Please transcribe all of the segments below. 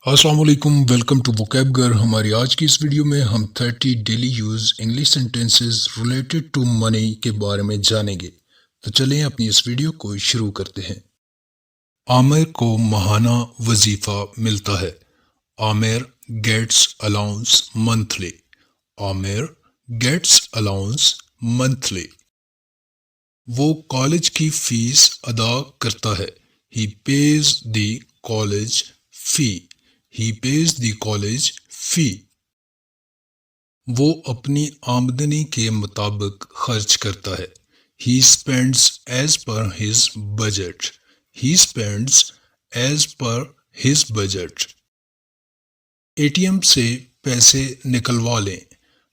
अस्सलाम वालेकुम, welcome to vocab घर। हमारी आज की इस वीडियो में हम 30 daily use English sentences related to money के बारे में जानेंगे। तो चलें अपनी इस वीडियो को शुरू करते हैं। आमिर को माहाना वजीफा मिलता है। Aamir gets allowance monthly. Aamir gets allowance monthly. वो कॉलेज की फीस अदा करता है। He pays the college fee. He pays the college fee. वो अपनी आमदनी के मुताबिक खर्च करता है। He spends as per his budget. He spends as per his budget. ATM से पैसे निकलवा लें।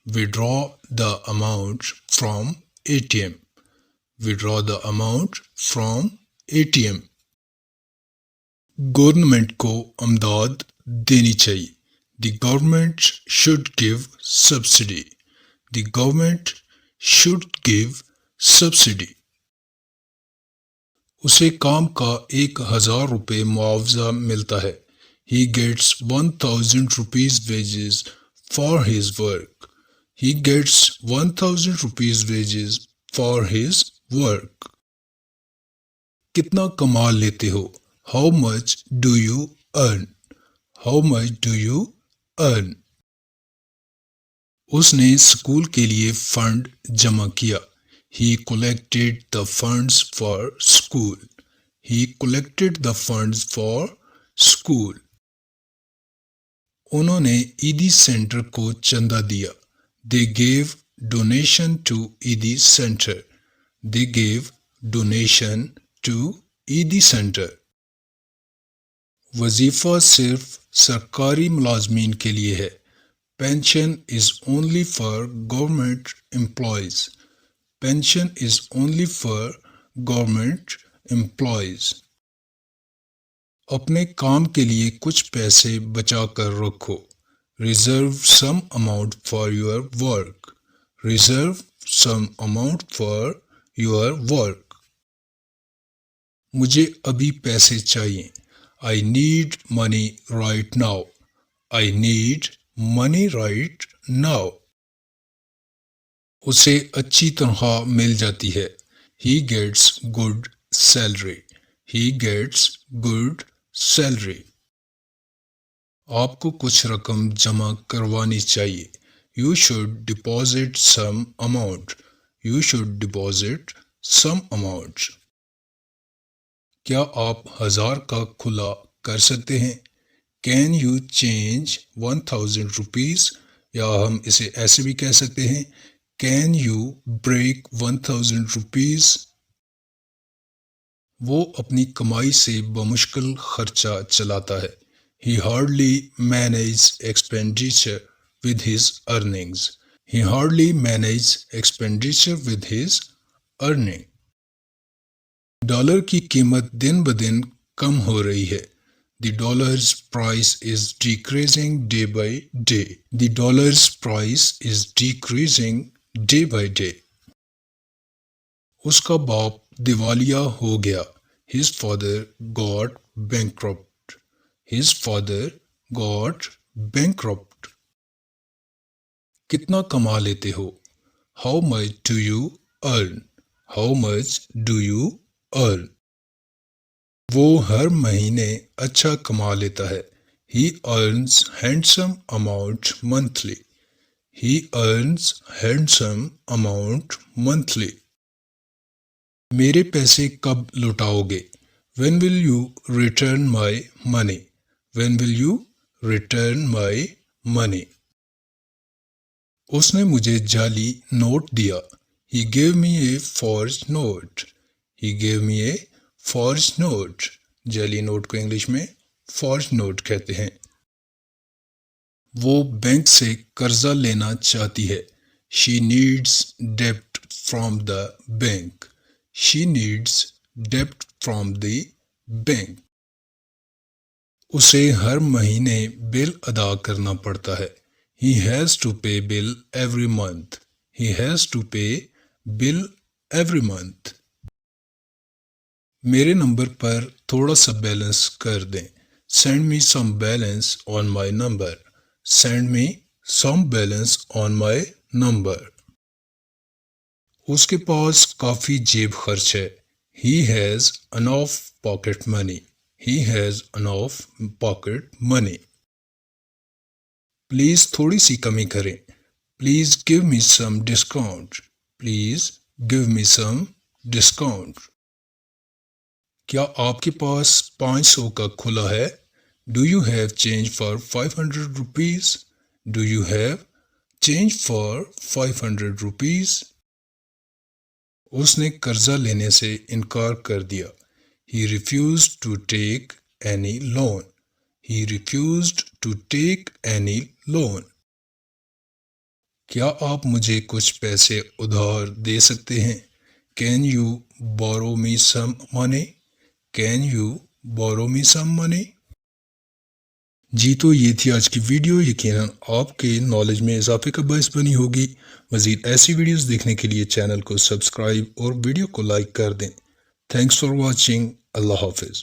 Withdraw the amount from ATM. Withdraw the amount from ATM. Government को अमदाद देनी चाहिए। The government should give subsidy. The government should give subsidy. उसे काम का 1000 रुपये मुआवजा मिलता है। He gets 1000 rupees wages for his work. He gets 1000 rupees wages for his work. कितना कमा लेते हो? How much do you earn? How much do you earn? उसने स्कूल के लिए फंड जमा किया। He collected the funds for school. He collected the funds for school. उन्होंने ईदी सेंटर को चंदा दिया। They gave donation to Edhi centre. They gave donation to Edhi centre. वजीफा सिर्फ सरकारी मुलाजमीन के लिए है। Pension is only for government employees. Pension is only for government employees. अपने काम के लिए कुछ पैसे बचा कर रखो। Reserve some amount for your work. Reserve some amount for your work. मुझे अभी पैसे चाहिए। I need money right now. I need money right now. उसे अच्छी तनख्वाह मिल जाती है। He gets good salary. He gets good salary. आपको कुछ रकम जमा करवानी चाहिए। You should deposit some amount. You should deposit some amount. क्या आप 1000 का खुला कर सकते हैं? Can you change 1000 rupees? या हम इसे ऐसे भी कह सकते हैं, Can you break 1000 rupees? वो अपनी कमाई से बमुश्किल खर्चा चलाता है। He hardly manages expenditure with his earnings. He hardly manages expenditure with his earning. Dollar की कीमत दिन ब दिन कम हो रही है। The dollar's price is decreasing day by day. The dollar's price is decreasing day by day. उसका बाप दिवालिया हो गया। His father got bankrupt. His father got bankrupt. कितना कमा लेते हो? How much do you earn? How much do you earn? वो हर महीने अच्छा कमा लेता है। He earns handsome amount monthly. He earns handsome amount monthly. मेरे पैसे कब लौटाओगे? When will you return my money? When will you return my money? उसने मुझे जाली नोट दिया। He gave me a forged note. He gave me a forged note. जाली note को English में forged note कहते हैं। वो बैंक से कर्जा लेना चाहती है। She needs debt from the bank. She needs debt from the bank. उसे हर महीने बिल अदा करना पड़ता है। He has to pay bill every month. He has to pay bill every month. मेरे नंबर पर थोड़ा सा बैलेंस कर दें। Send me some balance on my number. Send me some balance on my number. उसके पास काफी जेब खर्च है. He has enough pocket money. He has enough pocket money. Please थोड़ी सी कमी करें. Please give me some discount. Please give me some discount. क्या आपके पास 500 का खुला है? Do you have change for 500 rupees? Do you have change for 500 rupees? उसने कर्जा लेने से इनकार कर दिया. He refused to take any loan. He refused to take any loan. क्या आप मुझे कुछ पैसे उधार दे सकते हैं? Can you borrow me some money? Can you borrow me some money? जी तो ये थी आज की वीडियो. यकीनन आपके नॉलेज में इजाफे का बायस बनी होगी. मज़ीद ऐसी वीडियोस देखने के लिए चैनल को सब्सक्राइब और वीडियो को लाइक कर दें. Thanks for watching. अल्लाह हाफिज़.